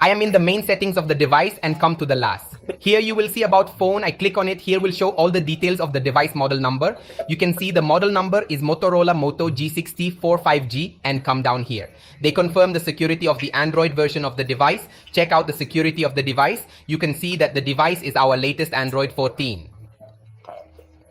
I am in the main settings of the device and come to the last. Here you will see about phone. I click on it. Here will show all the details of the device model number. You can see the model number is Motorola Moto G64 5G and come down here. They confirm the security of the Android version of the device. Check out the security of the device. You can see that the device is our latest Android 14.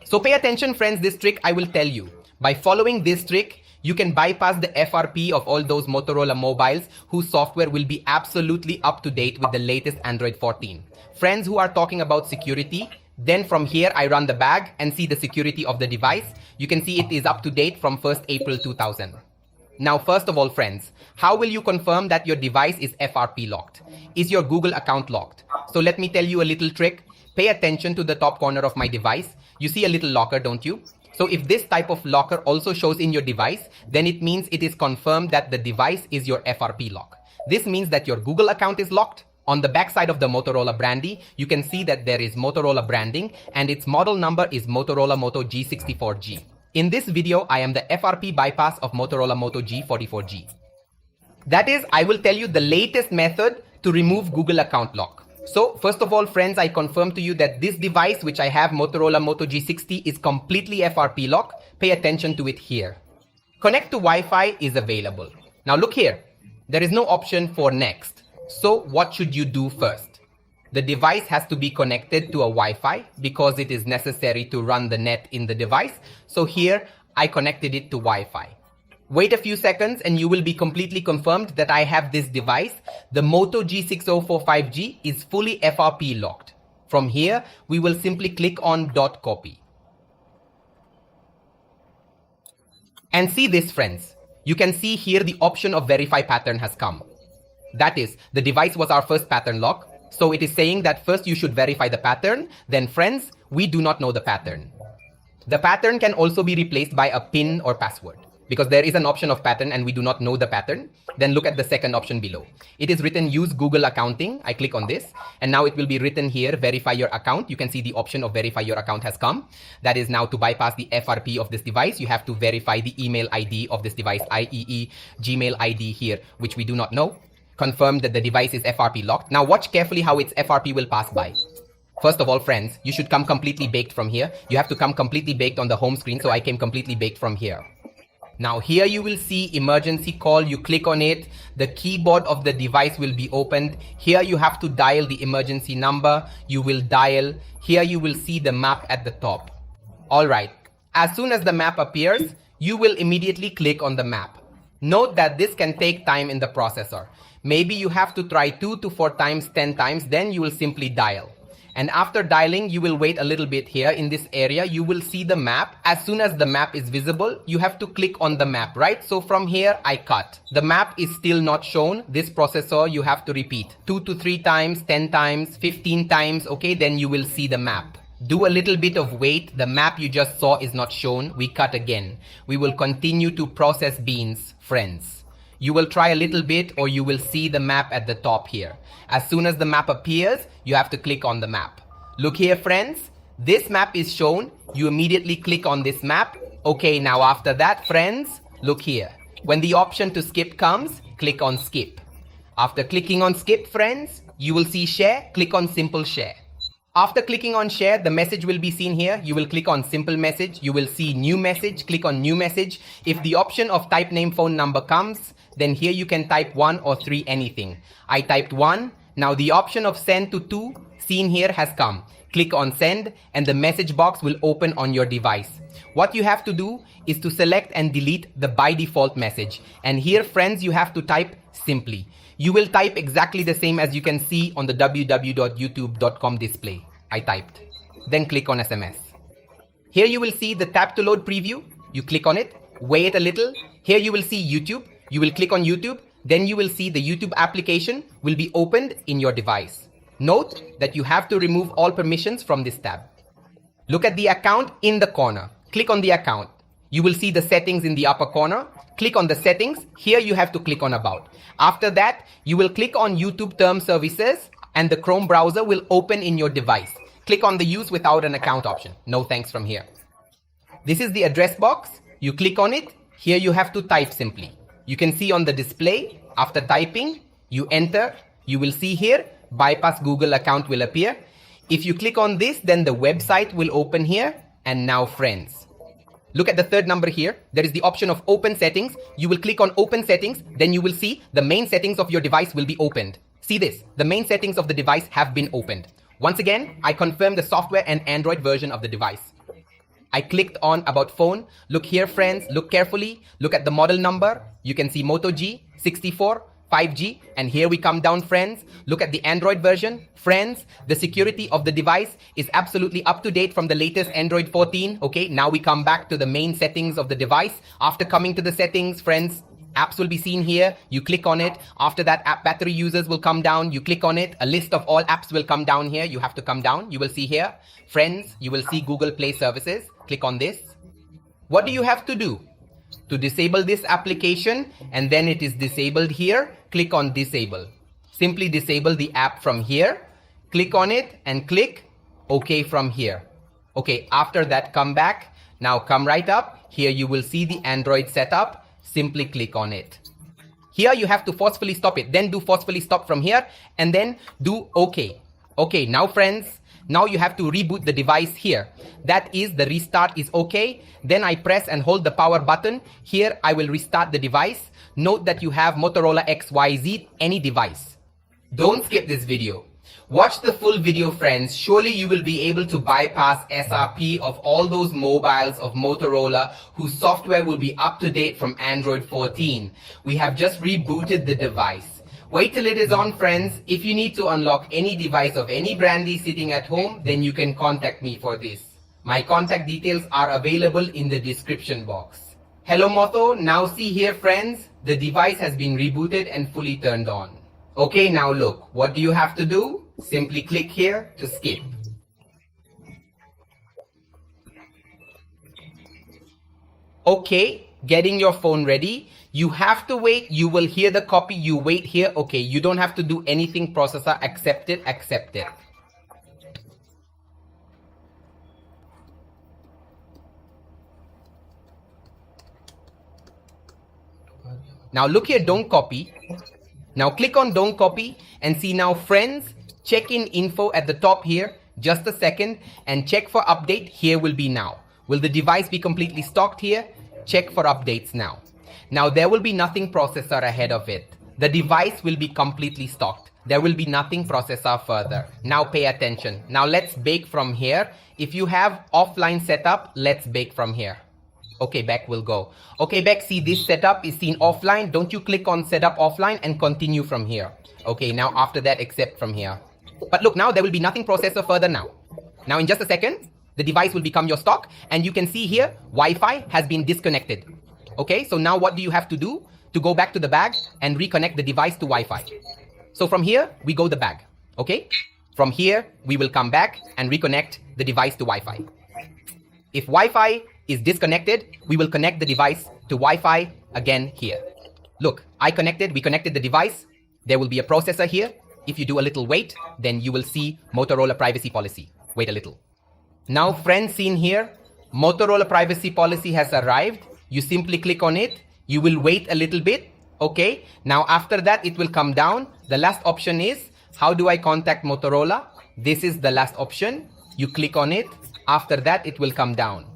So pay attention friends, this trick I will tell you. By following this trick, you can bypass the FRP of all those Motorola mobiles whose software will be absolutely up to date with the latest Android 14. Friends who are talking about security, then from here I run the bag and see the security of the device. You can see it is up to date from 1st April 2000. Now first of all friends, how will you confirm that your device is FRP locked? Is your Google account locked? So let me tell you a little trick. Pay attention to the top corner of my device. You see a little locker, don't you? So if this type of locker also shows in your device, then it means it is confirmed that the device is your FRP lock. This means that your Google account is locked. On the back side of the Motorola brandy, you can see that there is Motorola branding and its model number is Motorola Moto G64G. In this video, I am the FRP bypass of Motorola Moto G44G. That is, I will tell you the latest method to remove Google account lock. So first of all friends, I confirm to you that this device which I have, Motorola Moto G60, is completely FRP lock. Pay attention to it here. Connect to Wi-Fi is available. Now look here, there is no option for next. So what should you do first? The device has to be connected to a Wi-Fi because it is necessary to run the net in the device. So here I connected it to Wi-Fi. Wait a few seconds and you will be completely confirmed that I have this device. The Moto G604 5G is fully FRP locked. From here, we will simply click on .copy. And see this friends. You can see here the option of verify pattern has come. That is, the device was our first pattern lock. So it is saying that first you should verify the pattern. Then friends, we do not know the pattern. The pattern can also be replaced by a PIN or password. Because there is an option of pattern and we do not know the pattern, then look at the second option below. It is written use Google accounting. I click on this and now it will be written here verify your account. You can see the option of verify your account has come. That is now to bypass the FRP of this device. You have to verify the email ID of this device, i.e. Gmail ID here, which we do not know. Confirm that the device is FRP locked. Now watch carefully how its FRP will pass by. First of all friends, you should come completely baked from here. You have to come completely baked on the home screen. So I came completely baked from here. Now here you will see emergency call. You click on it. The keyboard of the device will be opened. Here you have to dial the emergency number. You will dial. Here you will see the map at the top. Alright. As soon as the map appears, you will immediately click on the map. Note that this can take time in the processor. Maybe you have to try 2 to 4 times, 10 times, then you will simply dial. And after dialing, you will wait a little bit here in this area. You will see the map. As soon as the map is visible, you have to click on the map, right? So from here, I cut. The map is still not shown. This processor, you have to repeat 2 to 3 times, 10 times, 15 times. Okay, then you will see the map. Do a little bit of wait. The map you just saw is not shown. We cut again. We will continue to process beans, friends. You will try a little bit or you will see the map at the top here. As soon as the map appears, you have to click on the map. Look here friends, this map is shown. You immediately click on this map. Okay, now after that friends, look here. When the option to skip comes, click on skip. After clicking on skip friends, you will see share, click on simple share. After clicking on share, the message will be seen here. You will click on simple message. You will see new message, click on new message. If the option of type name phone number comes, then here you can type 1 or 3 anything. I typed 1. Now the option of send to 2 seen here has come. Click on send and the message box will open on your device. What you have to do is to select and delete the by default message. And here friends, you have to type simply. You will type exactly the same as you can see on the www.youtube.com display. I typed. Then click on SMS. Here you will see the tap to load preview. You click on it. Wait a little. Here you will see YouTube. You will click on YouTube. Then you will see the YouTube application will be opened in your device. Note that you have to remove all permissions from this tab. Look at the account in the corner. Click on the account. You will see the settings in the upper corner. Click on the settings. Here you have to click on about. After that, you will click on YouTube term services and the Chrome browser will open in your device. Click on the use without an account option. No thanks from here. This is the address box. You click on it. Here you have to type simply. You can see on the display, after typing, you enter, you will see here, bypass Google account will appear. If you click on this, then the website will open here. And now friends, look at the third number here. There is the option of open settings. You will click on open settings. Then you will see the main settings of your device will be opened. See this, the main settings of the device have been opened. Once again, I confirm the software and Android version of the device. I clicked on about phone. Look here friends, look carefully. Look at the model number. You can see Moto G64, 5G. And here we come down friends. Look at the Android version. Friends, the security of the device is absolutely up to date from the latest Android 14. Okay, now we come back to the main settings of the device. After coming to the settings, friends, apps will be seen here. You click on it. After that, app battery users will come down. You click on it. A list of all apps will come down here. You have to come down. You will see here. Friends, you will see Google Play services. Click on this. What do you have to do? To disable this application, and then it is disabled here. Click on disable. Simply disable the app from here. Click on it and click OK from here. Okay, after that, come back. Now come right up. Here you will see the Android setup. Simply click on it. Here you have to forcefully stop it. Then do forcefully stop from here and then do OK. Okay, now friends, now you have to reboot the device here. That is, the restart is OK. Then I press and hold the power button. Here I will restart the device. Note that you have Motorola XYZ, any device. Don't skip this video. Watch the full video friends. Surely you will be able to bypass SRP of all those mobiles of Motorola whose software will be up to date from Android 14. We have just rebooted the device. Wait till it is on friends. If you need to unlock any device of any brandy sitting at home, then you can contact me for this. My contact details are available in the description box. Hello Moto, now see here friends, the device has been rebooted and fully turned on. Okay, now look, what do you have to do? Simply click here to skip. Okay, getting your phone ready. You have to wait. You will hear the copy. You wait here. Okay, you don't have to do anything. Processor, accept it, accept it. Now look here, don't copy. Now click on don't copy and see now friends, check in info at the top here, just a second, and check for update. Here will be now. Will the device be completely stocked here? Check for updates now. Now there will be nothing processor ahead of it. The device will be completely stocked. There will be nothing processor further. Now pay attention. Now let's bake from here. If you have offline setup, let's bake from here. Okay, back will go. Okay, back, see this setup is seen offline. Don't you click on setup offline and continue from here. Okay, now after that, accept from here. But look, now there will be nothing processor further now. Now in just a second, the device will become your stock and you can see here, Wi-Fi has been disconnected. Okay, so now what do you have to do? To go back to the bag and reconnect the device to Wi-Fi. So from here, we go the bag. Okay, from here, we will come back and reconnect the device to Wi-Fi. If Wi-Fi is disconnected, we will connect the device to Wi-Fi again here. Look, we connected the device. There will be a processor here. If you do a little wait, then you will see Motorola privacy policy. Wait a little. Now friends, seen here, Motorola privacy policy has arrived. You simply click on it. You will wait a little bit. Okay. Now after that, it will come down. The last option is, how do I contact Motorola? This is the last option. You click on it. After that, it will come down.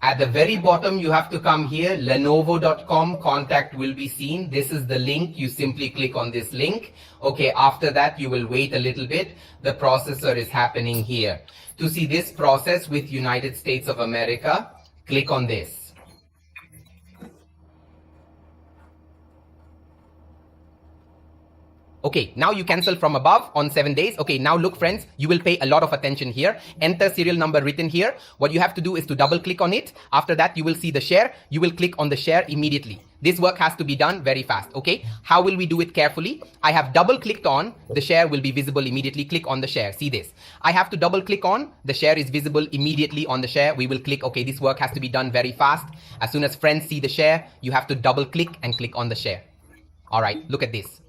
At the very bottom, you have to come here, lenovo.com, contact will be seen. This is the link. You simply click on this link. Okay, after that, you will wait a little bit. The processor is happening here. To see this process with United States of America, click on this. Okay, now you cancel from above on 7 days. Okay, now look friends, you will pay a lot of attention here. Enter serial number written here. What you have to do is to double click on it. After that, you will see the share. You will click on the share immediately. This work has to be done very fast. Okay, how will we do it carefully? I have double clicked on, the share will be visible immediately. Click on the share. See this. I have to double click on, the share is visible immediately on the share. We will click, okay, this work has to be done very fast. As soon as friends see the share, you have to double click and click on the share. All right, look at this.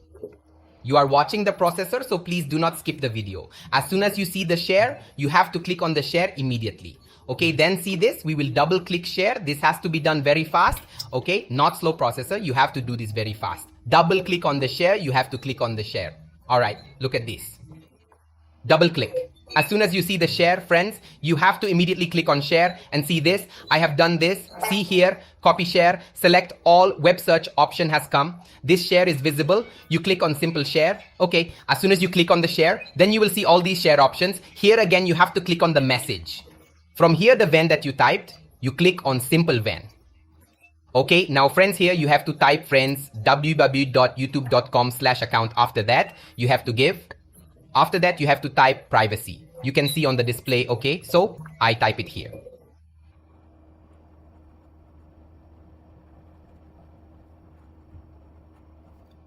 You are watching the processor, so please do not skip the video. As soon as you see the share, you have to click on the share immediately. Okay, then see this, we will double click share. This has to be done very fast. Okay, not slow processor, you have to do this very fast. Double click on the share, you have to click on the share. All right, look at this. Double click. As soon as you see the share, friends, you have to immediately click on share and see this. I have done this. See here, copy share, select all, web search option has come. This share is visible. You click on simple share. Okay, as soon as you click on the share, then you will see all these share options. Here again, you have to click on the message. From here, the VAN that you typed, you click on simple VAN. Okay, now friends, here you have to type, friends, www.youtube.com/account. After that, you have to give. After that, you have to type privacy. You can see on the display, okay? So I type it here.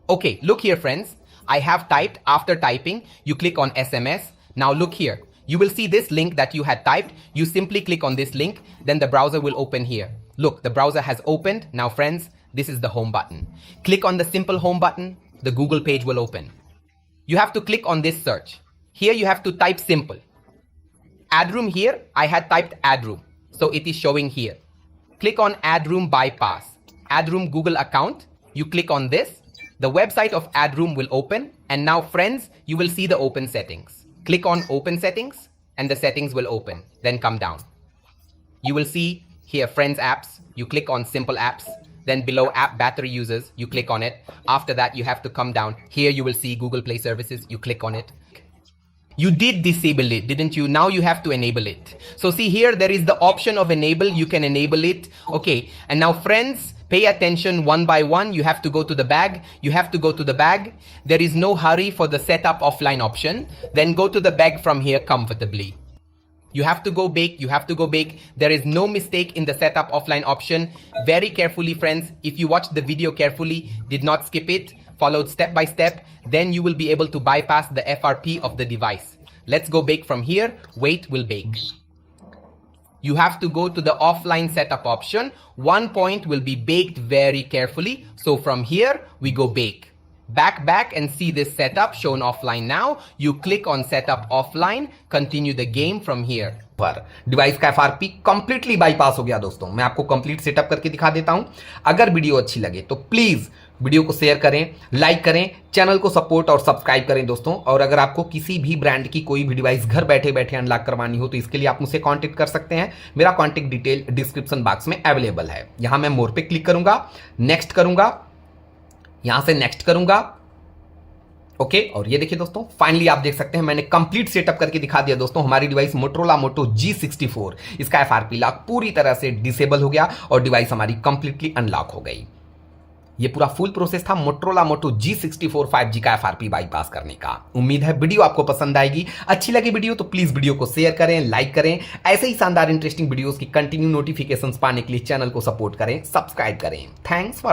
Okay, look here, friends. I have typed. After typing, you click on SMS. Now look here. You will see this link that you had typed. You simply click on this link. Then the browser will open here. Look, the browser has opened. Now, friends, this is the home button. Click on the simple home button. The Google page will open. You have to click on this search. Here you have to type simple. Ad room here, I had typed ad room. So it is showing here. Click on ad room bypass. Ad room Google account. You click on this. The website of ad room will open. And now, friends, you will see the open settings. Click on open settings and the settings will open. Then come down. You will see here friends apps. You click on simple apps. Then below app battery users, you click on it. After that, you have to come down. Here you will see Google Play services. You click on it. You did disable it, didn't you? Now you have to enable it. So see here, there is the option of enable. You can enable it. Okay. And now friends, pay attention one by one. You have to go to the bag. You have to go to the bag. There is no hurry for the setup offline option. Then go to the bag from here comfortably. You have to go bake. You have to go bake. There is no mistake in the setup offline option. Very carefully, friends. If you watched the video carefully, did not skip it, followed step by step, then you will be able to bypass the FRP of the device. Let's go bake from here. Wait will bake. You have to go to the offline setup option. One point will be baked very carefully. So from here, we go bake. Back and see this setup shown offline now. You click on setup offline, continue the game from here. पर device का FRP completely bypass हो गया दोस्तों। मैं आपको complete setup करके दिखा देता हूं। अगर वीडियो अच्छी लगे तो प्लीज वीडियो को शेयर करें, लाइक करें, चैनल को सपोर्ट और सब्सक्राइब करें दोस्तों। और अगर आपको किसी भी ब्रांड की कोई भी डिवाइस घर बैठे बैठे अनलॉक करवानी हो तो इसके लिए आप मुझसे कांटेक्ट कर सकते हैं। मेरा कांटेक्ट डिटेल डिस्क्रिप्शन बॉक्स में अवेलेबल है। यहां मैं मोर पे क्लिक करूंगा, नेक्स्ट करूंगा, यहां से नेक्स्ट करूंगा। ओके, और ये देखिए दोस्तों, फाइनली आप देख सकते हैं मैंने कंप्लीट सेटअप करके दिखा दिया दोस्तों। हमारी डिवाइस मोटोरोला मोटो G64, इसका एफआरपी लॉक पूरी तरह से डिसेबल हो गया और डिवाइस हमारी कंप्लीटली अनलॉक हो गई। ये पूरा फुल प्रोसेस था मोटोरोला मोटो G64 5G का एफआरपी बाईपास करने का। उम्मीद है वीडियो आपको पसंद आएगी। अच्छी लगी वीडियो तो प्लीज वीडियो को शेयर करें, लाइक करें। ऐसे ही शानदार इंटरेस्टिंग वीडियोस की कंटिन्यू नोटिफिकेशंस पाने के लिए चैनल को सपोर्ट करें, सब्सक्राइब करें। Thanks for